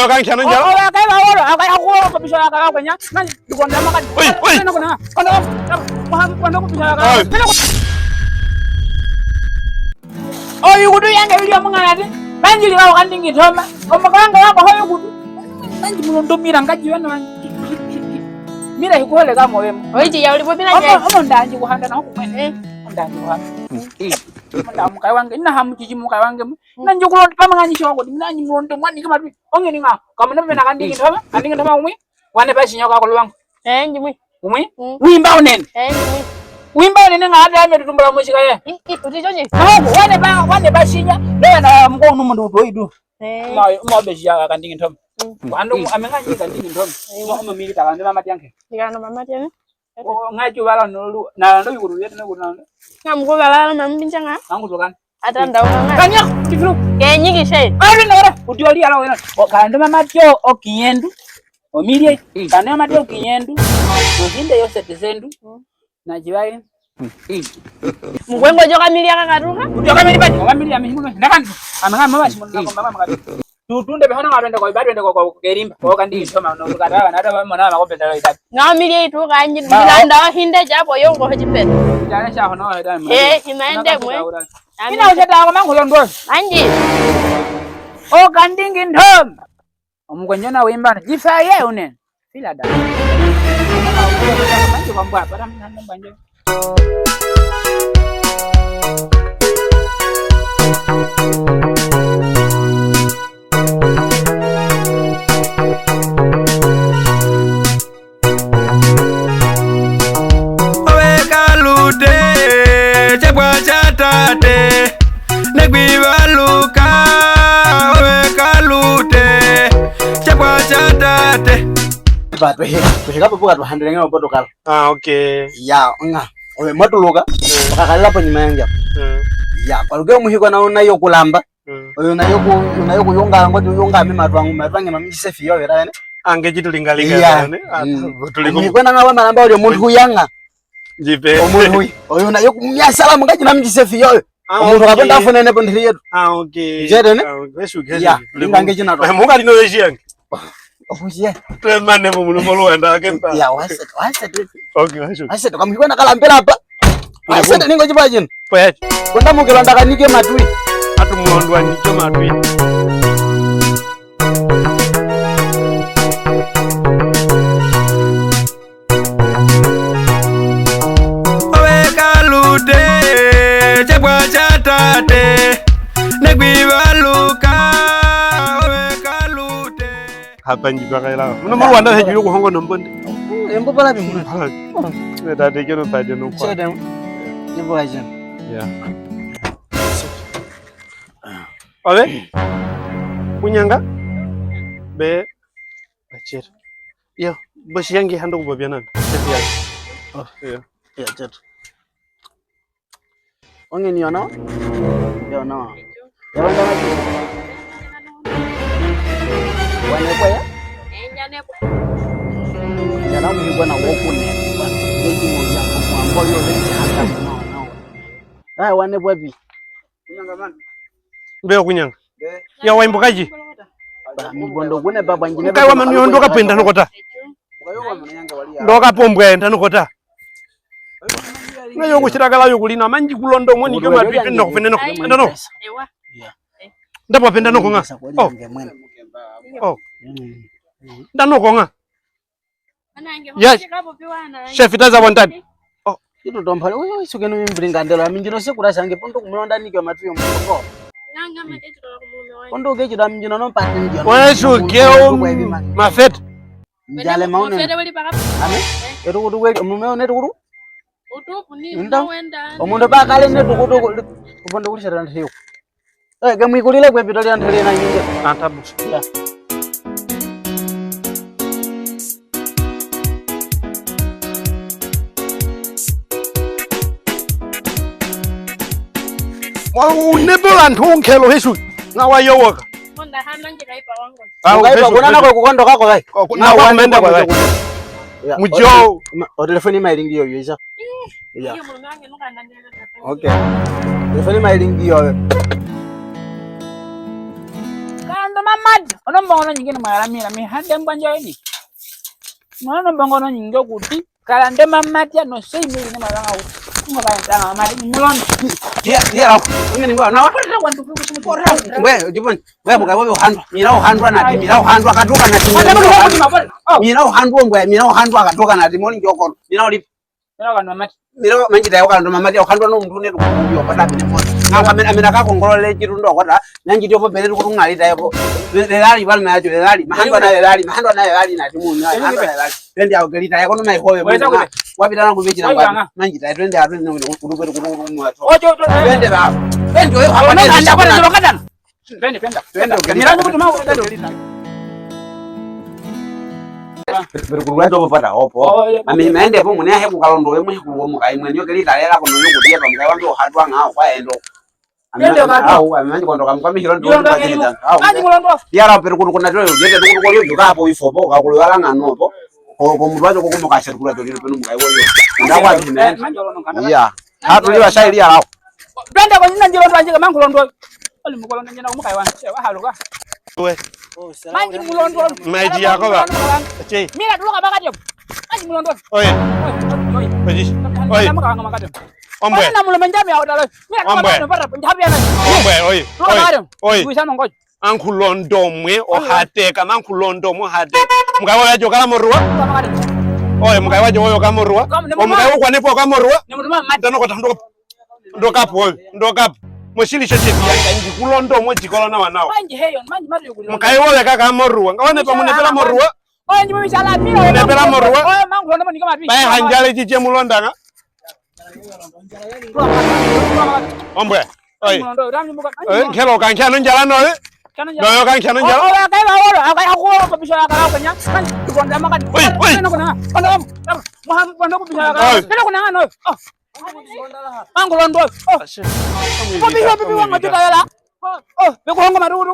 Ayo kan kianan jalo. Oh, kayak aku bisa kakak punya. Kan di kontra makan. Woi. Kondo aku bisa kakak. Oh, you kudu yang kayak dia mengalami. Banjir kau kan tinggi sama. Kau makan kau apa kau kudu. Banjir meluntum mirang kajian man. Mira yuko le kama wewe. Oje ya ulipo pina je. Omo ndanje kuhanda na huko mwene. Ndanje kuhanda. Ndamu kai wange ina hamu jiji mu kai wange. Nanje kulo pamangani shoko ndanje mulondo mwani kama tu. Onge ninga. Kama nabe na kandingi thoma. Kandingi thoma umwi. Wane basi nyoka ko lwangu. Njimwi. Umwi? Wimba unene. Njimwi. Wimba unene ngada ame tutumbula musika ye. Utichoje? Wane basi nya. Lewa na mko numu ndo doidu. Mo besi ya kandingi thoma. Ando amengaji kandingi thoma. Mo mimi takande mama yanke. Ndikano mama tene. Ngacho bala nolu na ndo yuru yete na kuna Ngamuko bala mambinja nga. Angu tokan. Ata ndawo nga. Kanya tifru. Kenyiki shade. Ari na ora. Udioli ala wena. Kande mama tyo okiyendu. Omilie kande mama tyo okiyendu. Nginde yo setezendu. Na jiwaye. Mugwengo joka milia kakatuka. Udioli kamili baji. Kamili amihimu. Nakantu. Amanga mama simu ngomba mama ngatu. Tutunde behona ngatende ko ibadwende ko kerimba. Ko kandi thoma no kadawa na dawa mona makopetela idati. Ngamilie itu kanyi bilanda hinde japo yongo hojipet. Jana sha hono heda. Imaende mwe. Ina ujeta ko mangu yondo. Anji. O kandingi ndom. Omugonyona wimba jifaye unen. Fila da. Manju kwamba para mnanda banje. Tuhika papuka tuhandele ngao poto kala. Okay. Ya, nga. Owe matuluka. Bakakala pa nyuma yanja. Ya, paluke muhiko na yo kulamba. Oyo na yo kuyonga ngoti yonga mimi matwange mamiji sefi yo era ne. Ange jitu lingalinga ne. Muhiko na ngawa malamba ole muntu yanga. Jipe. Omuntu oyo na yo kumyasala mungaji na miji sefi yo. Omuntu akapenda afune ne pondiri yetu. Okay. Jere ne? Weshuke. Ya, lingange jina to. Munga lino yejiang. Ofusie. Twemane mu mulumolo wenda akempa. Ya, wase. Okay, washuke. Wase to kamhiko na kalambela hapa. Wase ningo jibajin. Poet. Konda mukelo ndaka nike matui. Atu muondwa nike matui. Owe kalute chebwa chatate negwibaluka owe kalute Hapa njibakaila. Mulumolo wenda heju yo kuhongo nombonde. Embo pala bimuna. Tade keno tade no kwa. Chede. Nibo ajan. Yeah. Owe? Kunyanga? Be bachir. Yo, bashiyangi hando kubabianan. Sefiya. Oh, yeah. Ya chat. Onge ni ono? Yo no. Ya wanda na. Wane kwa ya? Njane kwa. Ya na muhiko na woku ne. Yeji mo ya ko ambo yo le chaka no. Ai wane bwabi. Kunyanga man. Be kunyanga. Ya waimbukaji. Migondo gune baba ngine. Kai wa manu ndoka penda nokota. Ndoka pombwe enda nokota. Ngayo kuchirakala yo kulina manji kulondo moni kyo mapipi ndo kufene no. Ndano. Ewa. Ndapa penda noko nga. Oh. Ndano ko nga. Yes. Chef itaza wantani. Oh, ito dompale. Oyo isukeno mimbringa ndelo minjino sekura sange pondo kumulonda nikyo matuyo mkongo. Kondo geji da mjino no pati mjino. Weshuke mafet. Njale maune. Ame? Erukudu wege mumeo nerukudu? Utupu ni wenda. Omundo bakale nerukudu kupondo kulishara ntiyo. Gamu ikulile kwe pitali antele na nyinge. Antabu. Unebola ntunkelo hesu ngawa yowoka. Monda hana njira ipa wangu. Ngaipa kuna nako kukondo kako kai. Na wamenda kwa kai. Mujo. O telefoni mailingi yo yesa. Iyo mulungu wangu nuka ndandela. Okay. Telefoni mailingi yo. Kulondo mamad. Ono mbongono nyingine maramira mi hande mbanja ni. Ono mbongono nyingo kuti kalande mamad ya no sei mili ne maranga u. Ngaba ndanga mamad ni mulondo. Dia ngene ngwana. Wewe jibon. Wewe mugabe uhandwa. Mina uhandwa na mina uhandwa akatoka na timu. Mina uhandwa ngwe mina uhandwa akatoka na timu njoko. Mina uli. Mina kana mamad. Mina manjita yakala mamad uhandwa no mndu ne kuyo pada bine mo. Amena kakongolole chirundo kwata nanjiti opo pele kutungalita yapo lelali bali macho lelali mahandwa na lelali na timu na mahandwa na lelali twende agelita yako no maihowe wapita na kuvichira kwa nanjita twende atwende kudukwete kutungalita Ojo twende ba twende wewe hapa ni ndakana twende mira ndugu tumawo twende berkuruwato bopata opo ami maende po mune ahe kukalondo we mwe kuwo mukai mwe nyo kelita lela kono yo kudia pa mukai wangu hadwa ngao kwa endo au amanje kondoka mkwami hilo ndo ndakita au yara perkuru kuna tro yete tukuru ko yo kapo ifopo ka kulwala nganopo ko mudwajo ko kumuka serkura to lilo penu mukai wo yo ndakwa bime ya hatu liwa shairi ya lao twende ko nina njiro twanje mangulondo oli mukolonda njena umukai wangu wa haluka we manji mulondo maji yako ba che mira tuloka bakati manji mulondo oye oye Ombwe na mulo menjami ya odalo mira kama unapata njabi ana ombwe oye wisano ngoja ankulondo mwe ohateka mankulondo mo hateka mukai wa jo kala morua oye mukai wa jo kala morua mukai wa kwanepo kala morua ndano ko tando ndo kapo moshili shete biyanga ndi kulondo mo jikolo na wanao manje heyo manje mari yukuli mukai wa kaka morua ngaone pa munepela morua oye ndi misala mira munepela morua oye mangulondo ni kama bae hanjale jije mulondanga ombwe oye kelo kanchano njala no no kanchano njala oye kai ba woro akai akoro ko bisha kala ko nya kan tukonda makati oye kono muhammad kono ko bisha kala kono kuna no mangulondo ko bisha bibi wanga tukayala bekuhonga maruru